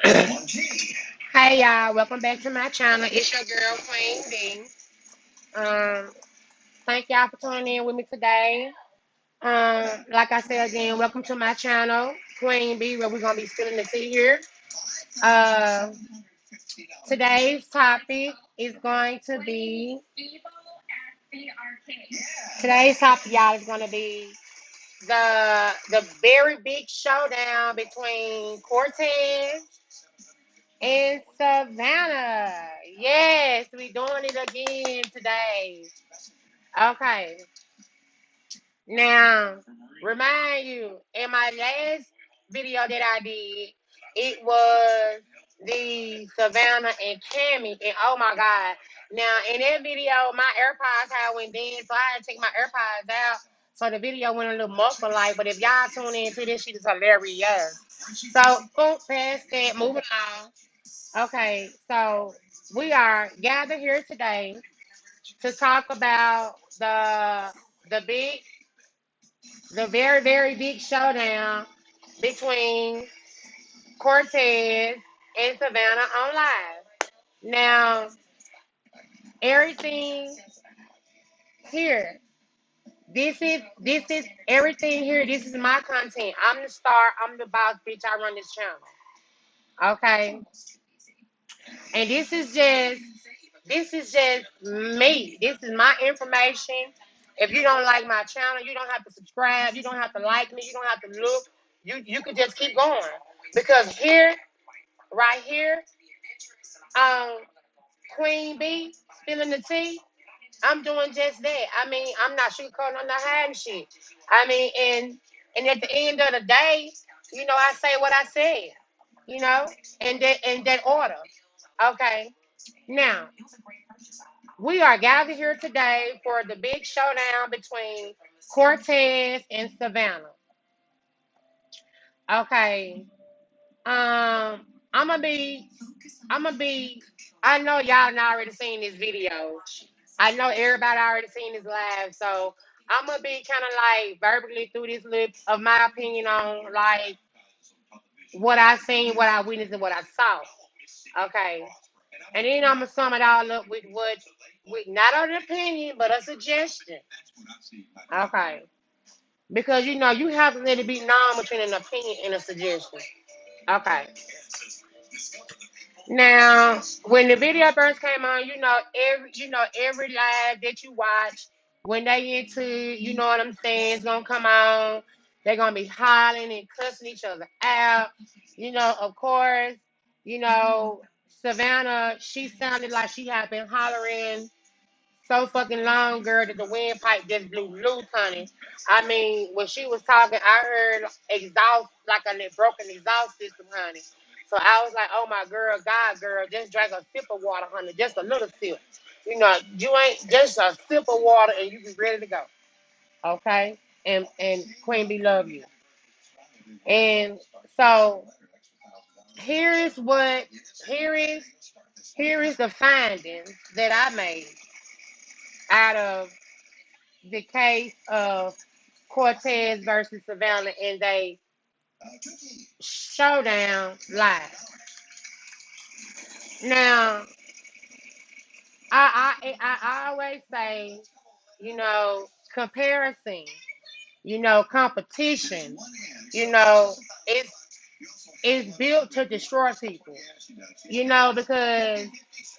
Hey y'all, welcome back to my channel. It's your girl QueenB. Um, Thank y'all for tuning in with me today. Like I said again, welcome to my channel, QueenB, where we're gonna be spilling the tea here. Uh, Today's topic is going to be y'all, is gonna be the very big showdown between Cortez and Savanna. Yes, we doing it again today. Okay. Now, remind you, in my last video that I did, it was the Savannah and Cammy, and oh my God. Now, in that video, my AirPods had went dead, so I had to take my AirPods out, so the video went a little muffled like, but if y'all tune in to this, shit is hilarious. So, boom, past that, moving on. Okay, so we are gathered here today to talk about the big the very, very big showdown between Cortez and Savannah on live. Now, everything here, this is everything here. This is my content. I'm the star. I'm the boss, bitch. I run this channel. Okay, and this is just me. This is my information. If you don't like my channel, you don't have to subscribe. You don't have to like me. You don't have to look. You can just keep going because here, right here, um, Queen B spilling the tea. I'm doing just that. I mean, I'm not sugarcoating. I'm not hiding shit. I mean, and at the end of the day, I say what I said. You know, in that order. Okay. Now we are gathered here today for the big showdown between Cortez and Savannah. Okay. Um, I'm gonna be. I'm gonna be. I know y'all not already seen this video. I know everybody already seen this live, so I'm gonna be kind of like verbally through this lip of my opinion on like what I seen, what I witnessed, and what I saw. Okay, and then I'm gonna sum it all up with not an opinion but a suggestion. Okay, because you have to let it be known between an opinion and a suggestion. Okay. Now, when the video first came on, every live that you watch, when they into, what I'm saying, it's gonna come on. They're gonna be hollering and cussing each other out. Of course, you know, Savannah, she sounded like she had been hollering so fucking long, girl, that the windpipe just blew loose, honey. I mean, when she was talking, I heard exhaust, like a broken exhaust system, honey. So I was like, oh my girl, God, girl, just drink a sip of water, honey, just a little sip. You ain't just a sip of water and you be ready to go. Okay? And Queen B love you. And so here is what here is here is the findings that I made out of the case of Cortez versus Savannah in they showdown live. Now, I always say, comparison, competition, it's built to destroy people. Because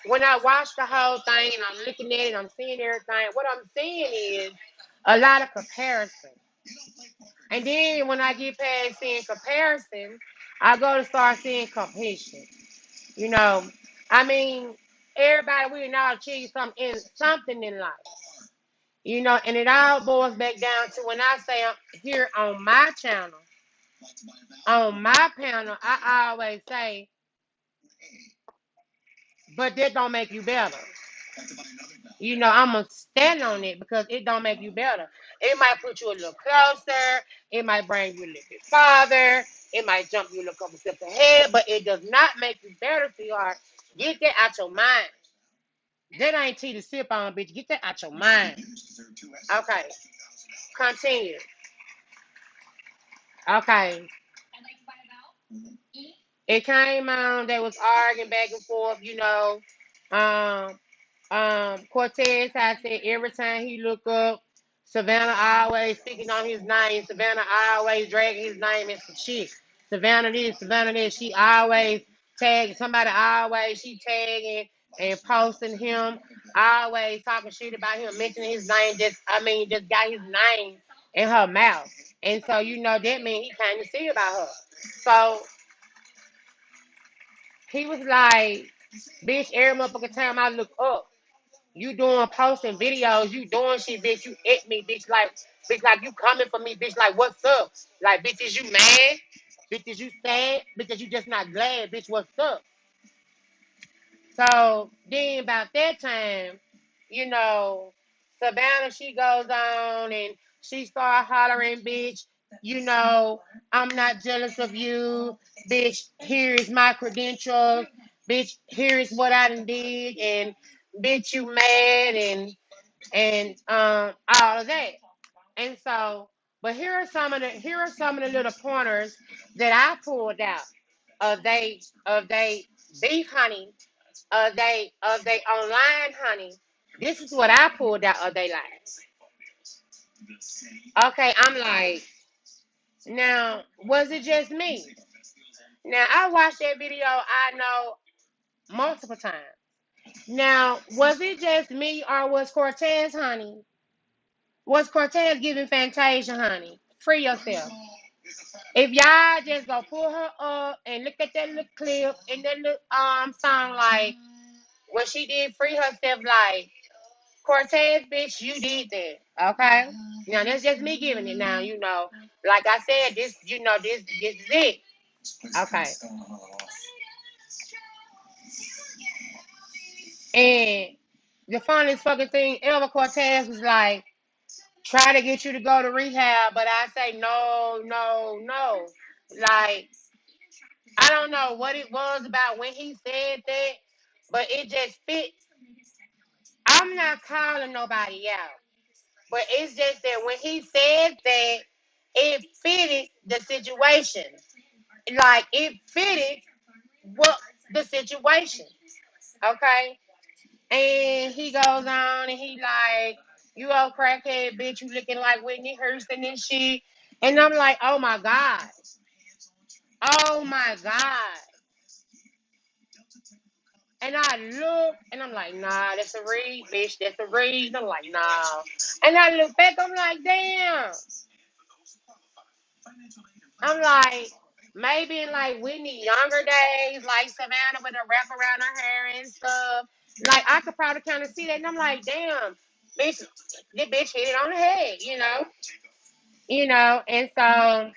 when I watch the whole thing and I'm looking at it, I'm seeing everything. What I'm seeing is a lot of comparison. And then when I get past seeing comparison, I go to start seeing competition. You know, I mean, everybody we now achieve something in life. And it all boils back down to when I say I'm here on my channel, on my panel, I always say, but that don't make you better. I'm gonna stand on it because it don't make you better. It might put you a little closer. It might bring you a little bit farther. It might jump you a couple steps ahead, but it does not make you better, sweetheart. Get that out your mind. That ain't tea to sip on, bitch. Get that out your mind. Okay, continue. Okay, It came on. They was arguing back and forth. Um, Cortez had said every time he look up, Savanna always speaking on his name. Savanna always dragging his name in some shit. Savanna this, Savanna this. She always tagging somebody. Always she tagging and posting him. Always talking shit about him, mentioning his name. Just got his name in her mouth. And so that means he kind of see about her. So he was like, "Bitch, every motherfucking time I look up." You doing posting videos, you doing shit, bitch. You hit me, bitch, like you coming for me, bitch. Like, what's up? Like, bitch, is you mad? Bitch, is you sad? Bitch, is you just not glad? Bitch, what's up? So then about that time, you know, Savannah, she goes on and she start hollering, bitch, I'm not jealous of you. Bitch, here is my credentials. Bitch, here is what I done did. And bitch, you mad and all of that. And so, but here are some of the little pointers that I pulled out of they beef honey, of they online honey. This is what I pulled out of they lives. Okay, I'm like, now was it just me? Now I watched that video. I know multiple times. Now was it just me or was Cortez honey? Was Cortez giving Fantasia honey? Free yourself. If y'all just go pull her up and look at that little clip and that little song, like when she did free herself, like Cortez, bitch, you did that. Okay? Now that's just me giving it now, Like I said, this is it. Okay. And the funniest fucking thing ever, Cortez was like, try to get you to go to rehab, but I say no, no, no. Like, I don't know what it was about when he said that, but it just fits. I'm not calling nobody out, but it's just that when he said that, it fitted the situation. Like, it fitted what the situation. Okay? And he goes on and he like, you old crackhead bitch, you looking like Whitney Houston and shit. And I'm like, oh my God. Oh my God. And I look and I'm like, nah, that's a read, bitch. That's a read. I'm like, nah. And I look back, I'm like, damn. I'm like, maybe in like Whitney younger days, like Savannah with a wrap around her hair and stuff. Like I could probably kind of see that. And I'm like, damn, bitch, this bitch hit it on the head, And so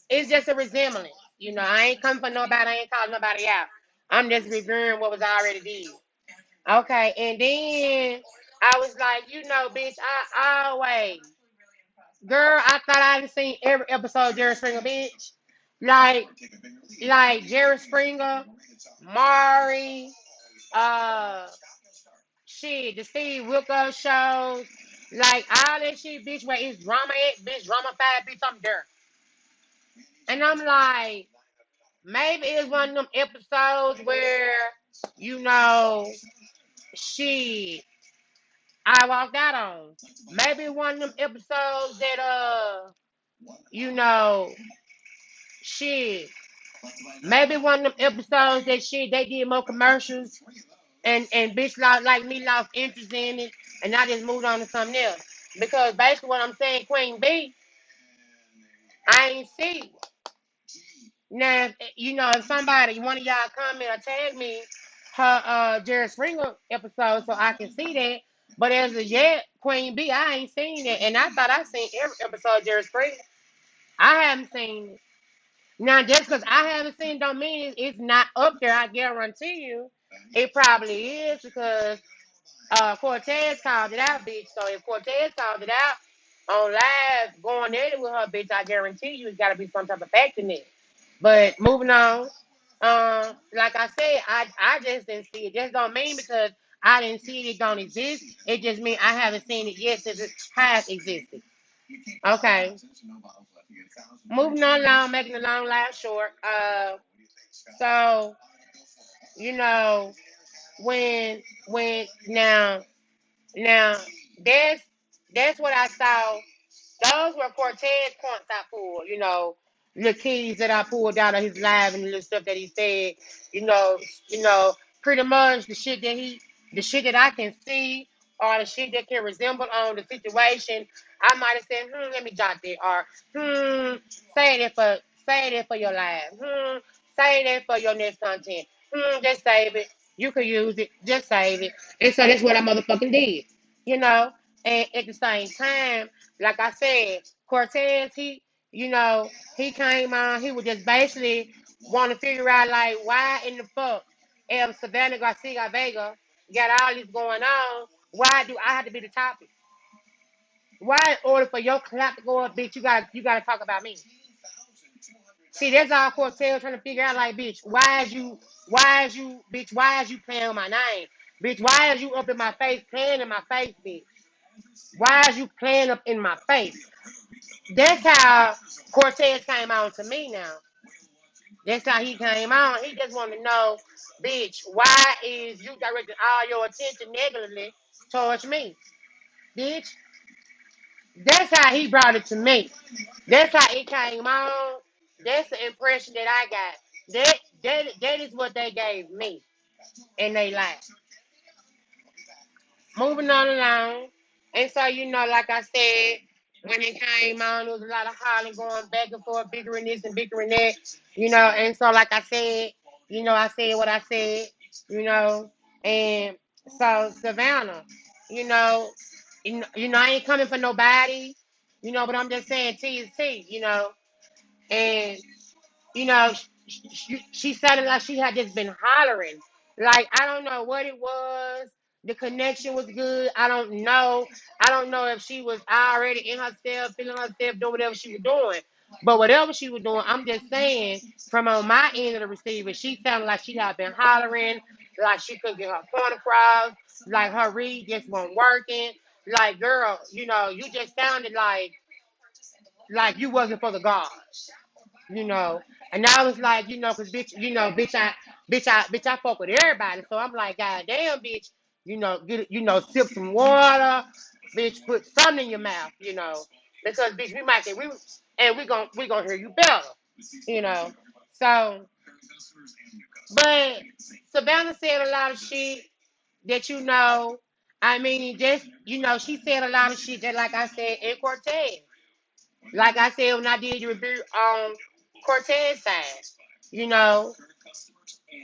it's just a resemblance. I ain't coming for nobody, I ain't calling nobody out. I'm just reviewing what was already did. Okay, and then I was like, bitch, I always, girl, I thought I had seen every episode of Jerry Springer, bitch. Like, like Jerry Springer, Maury, uh, shit, the Steve Wilkos shows, like all that shit, bitch, where it's drama at, bitch, drama five, bitch, I'm there. And I'm like, maybe it's one of them episodes where, you know, shit, I walked out on. Maybe one of them episodes that you know, shit. Maybe one of them episodes that shit they did more commercials and bitch like me lost interest in it and I just moved on to something else. Because basically what I'm saying, QueenB, I ain't see. Now if somebody, one of y'all comment or tag me her Jerry Springer episode so I can see that. But as of yet, QueenB, I ain't seen it. And I thought I seen every episode of Jerry Springer. I haven't seen it. Now, just because I haven't seen it don't mean it's not up there. I guarantee you it probably is because Cortez called it out, bitch. So if Cortez called it out on live going at it with her, bitch, I guarantee you it's got to be some type of fact in it. But moving on, like I said, I just didn't see it. Just don't mean because I didn't see it, it don't exist. It just means I haven't seen it yet since it has existed. Okay. Moving on along, making a long life short. So, you know, when now that's that's what I saw. Those were Cortez points I pulled, the keys that I pulled out of his live and the little stuff that he said, you know, you know, pretty much the shit that I can see or the shit that can resemble on the situation. I might have said, let me jot that, or say that for your live, say that for your next content, just save it. You could use it, just save it, and so that's what I motherfucking did, you know. And at the same time, like I said, Cortez, he came on, he was just basically want to figure out, like, why in the fuck if Savanna Garcia Vega got all this going on, why do I have to be the topic? Why in order for your clap to go up, bitch, you gotta talk about me? See, that's all Cortez trying to figure out, like, bitch, why is you playing on my name? Bitch, why is you up in my face, playing in my face, bitch? Why is you playing up in my face? That's how Cortez came on to me now. That's how he came on. He just wanted to know, bitch, why is you directing all your attention negatively towards me? Bitch, that's how he brought it to me. That's how it came on. That's the impression that I got. That is what they gave me. And they like. Moving on along. And so, like I said, when it came on, there was a lot of hollering going back and forth, bickering this and bickering that, and so like I said, I said what I said, you know, and so Savannah, you know, I ain't coming for nobody, but I'm just saying T is T, and she sounded like she had just been hollering. Like, I don't know what it was. The connection was good. I don't know. I don't know if she was already in herself, feeling herself, doing whatever she was doing. But whatever she was doing, I'm just saying, from on my end of the receiver, she sounded like she had been hollering, like she couldn't get her point across, like her read just wasn't working. Like, girl, you just sounded like you wasn't for the gods, you know. And I was like, cause bitch, bitch, I fuck with everybody. So I'm like, God damn, bitch, sip some water, bitch, put something in your mouth, because bitch, we might say we gonna hear you better, you know. So, but Savannah said a lot of shit that I mean, just she said a lot of shit that, like I said, in Cortez. Like I said, when I did the review on Cortez side, you know,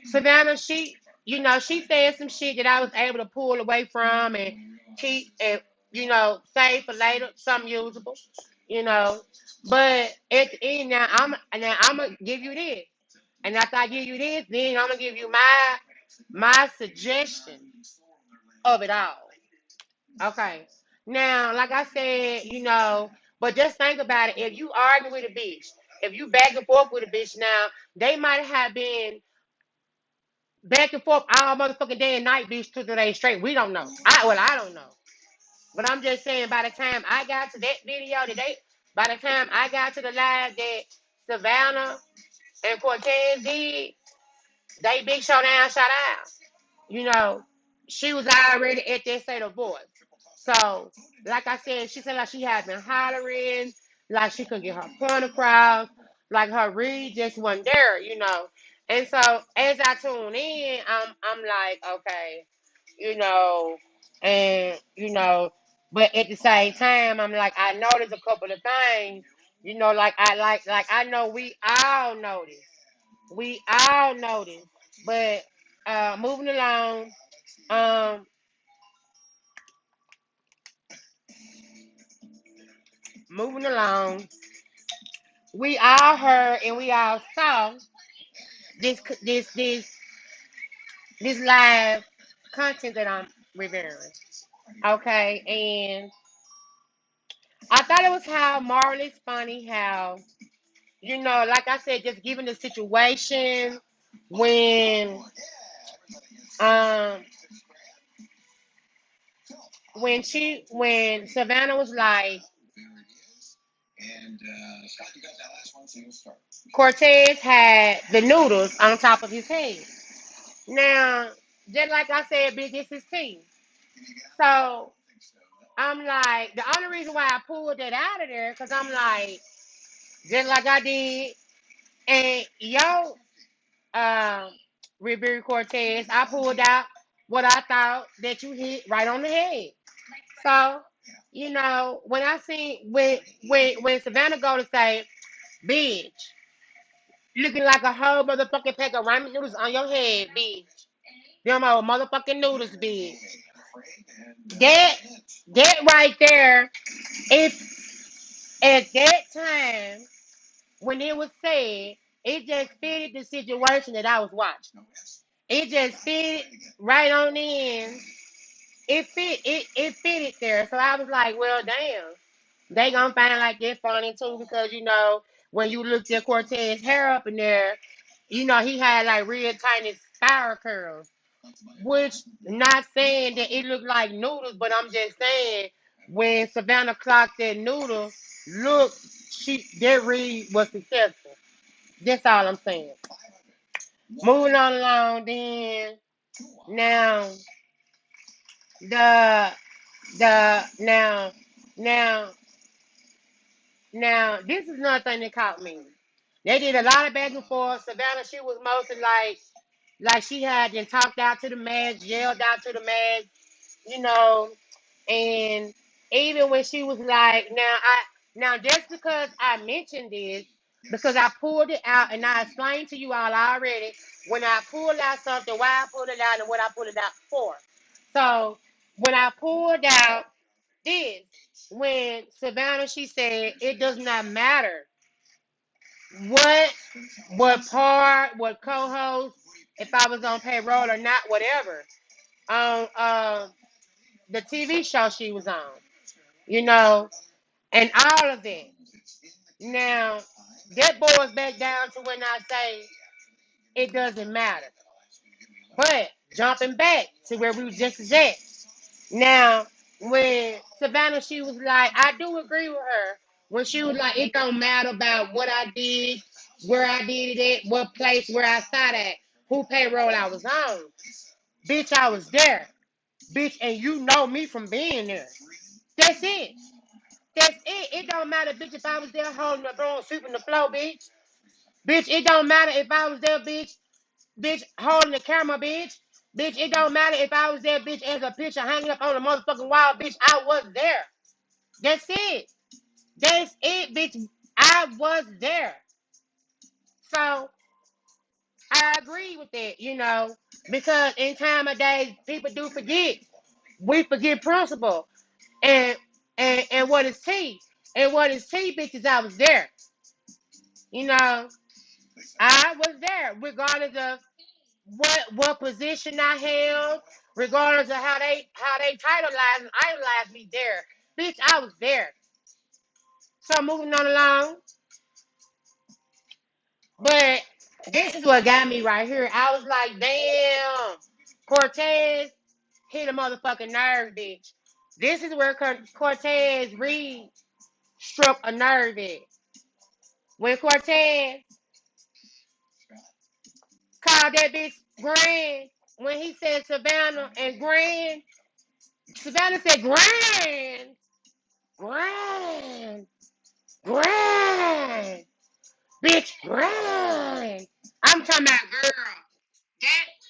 Savannah, she said some shit that I was able to pull away from and keep and, save for later, some usable, you know. But at the end now I'm gonna give you this. And after I give you this, then I'm gonna give you my suggestion of it all. Okay. Now, like I said, but just think about it. If you argue with a bitch, if you back and forth with a bitch now, they might have been back and forth all motherfucking day and night, bitch, 2 days straight. We don't know. I don't know. But I'm just saying, by the time I got to that video today, by the time I got to the live that Savannah and Cortez did, they big showdown shout out. you know, she was already at that state of voice. So, like I said, she said like she had been hollering, like she couldn't get her point across, like her read just wasn't there. And so as I tune in, I'm like, okay, you know, and but at the same time, I'm like, I noticed a couple of things, like I know we all noticed, but moving along, um, moving along, we all heard and we all saw this this live content that I'm reviewing. Okay, and I thought it was how marvelous funny how like I said, just given the situation when um when Savannah was like, Cortez had the noodles on top of his head. Now, just like I said, bitch, this is tea. So I'm like, the only reason why I pulled that out of there, because I'm like, just like I did, and yo, um, Ribery Cortez, I pulled out what I thought that you hit right on the head. So, when I seen when Savannah go to say, bitch, looking like a whole motherfucking pack of ramen noodles on your head, bitch. Them old motherfucking noodles, bitch. That that right there, if at that time when it was said, it just fitted the situation that I was watching. It just fit right on in. It fitted there. So I was like, well, damn. They gonna find like that funny too because when you looked at Cortez hair up in there, he had like real tiny spiral curls. Which not saying that it looked like noodles, but I'm just saying when Savannah clocked that noodle, look, that read was successful. That's all I'm saying. Moving on along, then now the now now now this is another thing that caught me. They did a lot of back and forth. Savannah, she was mostly like she had been talked out to the max, yelled out to the max, you know, and even when she was like, now just because I mentioned this, because I pulled it out and I explained to you all already when I pulled out something, why I pulled it out and what I pulled it out for. So when I pulled out this, when Savannah, she said it does not matter what what co-host, if I was on payroll or not, whatever. On the TV show she was on, you know, and all of it. Now, that boils back down to when I say it doesn't matter. But jumping back to where we were just at. Now, when Savannah, she was like, I do agree with her. When she was like, it don't matter about what I did, where I did it at, what place, where I sat at, who payroll I was on. Bitch, I was there. Bitch, and you know me from being there. That's it. That's it. It don't matter, bitch, if I was there holding the broom, sweeping the floor, bitch. Bitch, it don't matter if I was there, bitch. Bitch, holding the camera, bitch. Bitch, it don't matter if I was there, bitch, as a picture hanging up on the motherfucking wall, bitch. I was there. That's it. That's it, bitch. I was there. So I agree with that, because in time of days, people do forget. We forget principle. And and what is T? And what is T, bitches? I was there. You know, I was there, regardless of what position I held, regardless of how they titleized and idolized me there. Bitch, I was there. So moving on along, but this is what got me right here. I was like, damn, Cortez hit a motherfucking nerve, bitch. This is where Cortez Reed struck a nerve at. When Cortez called that bitch grand, when he said Savannah and grand, Savannah said grand, grand, grand, bitch, grand. I'm talking about girl.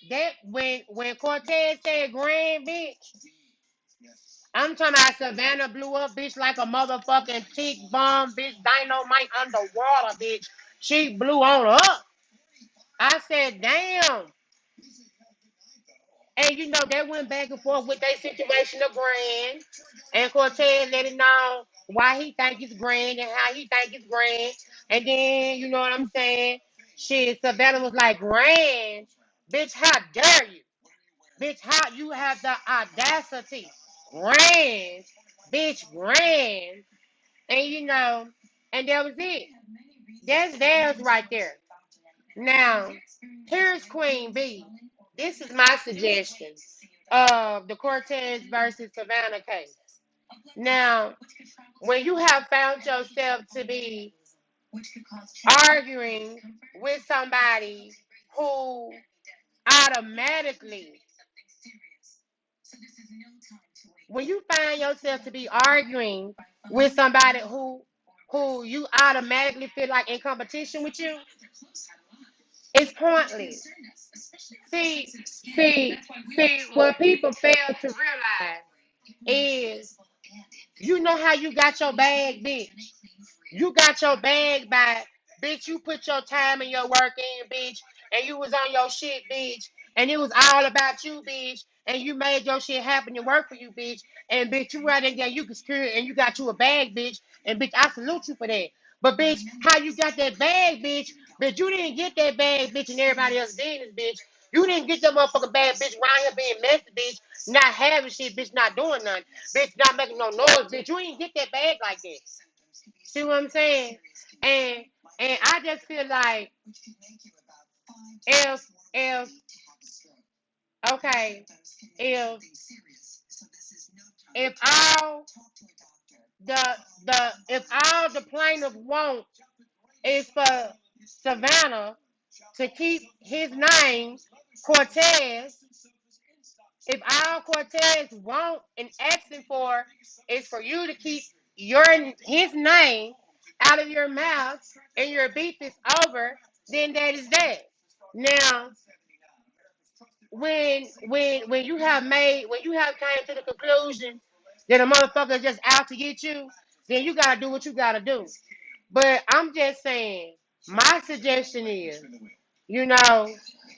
That when Cortez said grand, bitch, I'm talking about Savannah blew up, bitch, like a motherfucking tick bomb, bitch, dynamite underwater, bitch. She blew on up. I said, damn. And they went back and forth with their situation of grand. And Cortez let it know why he think it's grand and how he think it's grand. And then, you know what I'm saying? Shit, Savannah was like, grand? Bitch, how dare you? Bitch, how you have the audacity? Grand. Bitch, grand. And and that was it. That's theirs right there. Now, here's Queen B. This is my suggestion of the Cortez versus Savannah case. Now, when you have found yourself to be arguing with somebody who automatically, when you find yourself to be arguing with somebody who you automatically feel like in competition with you, it's pointless. See, what people fail to realize is, you know how you got your bag, bitch. You got your bag by, bitch, you put your time and your work in, bitch, and you was on your shit, bitch, and it was all about you, bitch, and you made your shit happen and work for you, bitch, and bitch, you right in there, you can secure it, and you got you a bag, bitch, and bitch, I salute you for that. But bitch, how you got that bag, bitch? Bitch, you didn't get that bag, bitch, and everybody else business, bitch. You didn't get that motherfucking bag, bitch, around here being messy, bitch, not having shit, bitch, not doing nothing, bitch, not making no noise, bitch. You didn't get that bag like that. See what I'm saying? And and I just feel like, if okay, if if all the plaintiff want is for Savanna to keep his name, Cortez, if all Cortez want and asking for is for you to keep your his name out of your mouth and your beef is over, then that is that. Now, when you have came to the conclusion that a motherfucker is just out to get you, then you gotta do what you gotta do. But I'm just saying, my suggestion is, you know,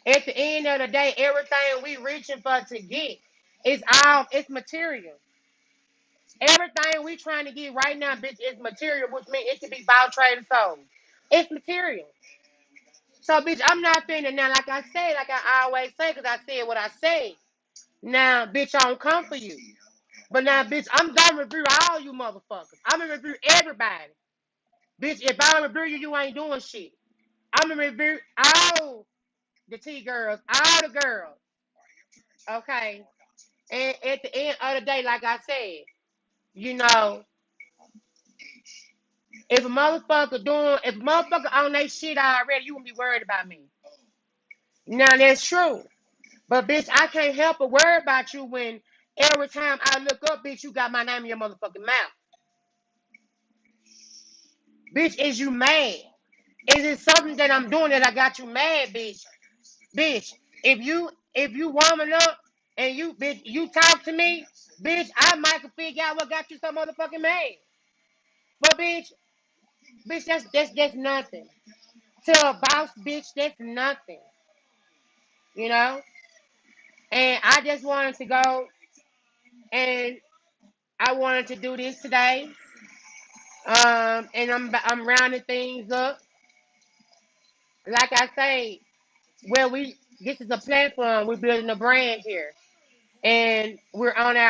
at the end of the day, everything we reaching for to get is all, it's material. Everything we trying to get right now, bitch, is material, which means it can be bought, trade, and sold. It's material. So, bitch, I'm not finna now, like I said, like I always say, because I said what I say. Now, bitch, I don't come for you. But now, bitch, I'm gonna review all you motherfuckers. I'm gonna review everybody. Bitch, if I don't review you, you ain't doing shit. I'm gonna review all the T girls, all the girls. Okay. And at the end of the day, like I said, you know, if a motherfucker on they shit already, you won't be worried about me. Now that's true. But bitch, I can't help but worry about you when every time I look up, bitch, you got my name in your motherfucking mouth. Bitch, is you mad? Is it something that I'm doing that I got you mad, bitch? Bitch, if you warming up and you bitch you talk to me, bitch, I might can figure out what got you so motherfucking mad. But bitch, that's nothing. To a boss, bitch, that's nothing. You know? And I just wanted to go and I wanted to do this today. And I'm rounding things up. Like I say, this is a platform. We're building a brand here, and we're on our